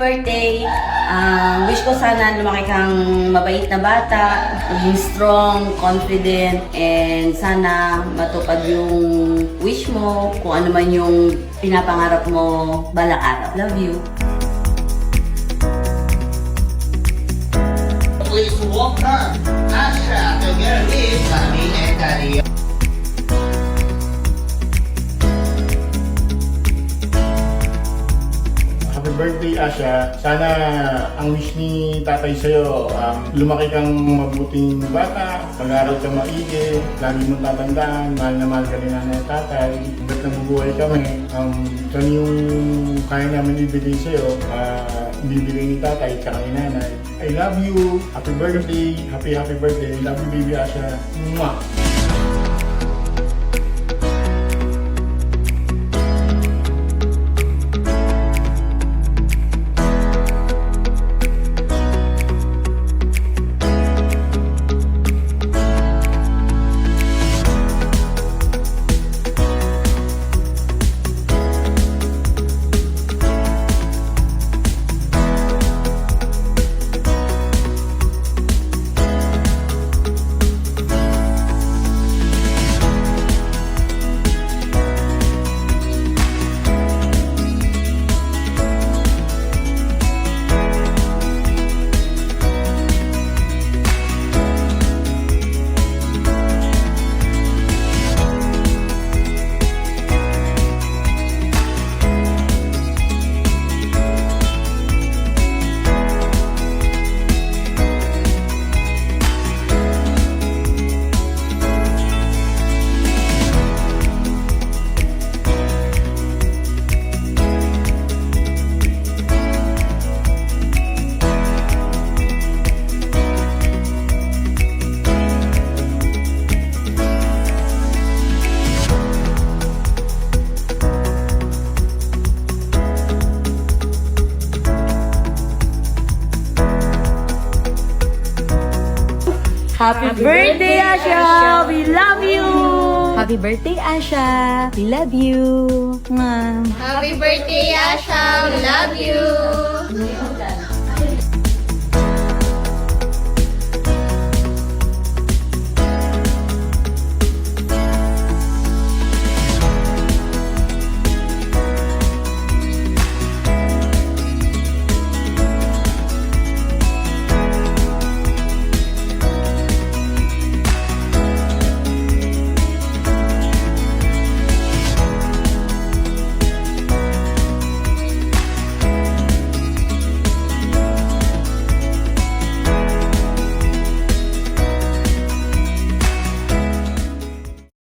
birthday. Wish ko sana lumaki kang mabait na bata, maging strong, confident, and sana matupad yung wish mo, kung ano man yung pinapangarap mo balang araw. Love you. Please welcome Asha together with Mommy and Daddy. Happy birthday, Asha. Sana ang wish ni tatay sa'yo, lumaki kang mabuting bata, pag-aaral ka maigi, lagi mong tatandaan, mahal na mahal ka ni nanay at tatay. Hanggat nabubuhay kami, kung yung kaya namin ibigay sa'yo, bibigay ni tatay at ni nanay. I love you. Happy birthday. Happy birthday. Love you, baby Asha. Mwah! Happy birthday, Asha! We love you! Happy birthday, Asha! We love you! Mwah. Happy birthday, Asha! We love you!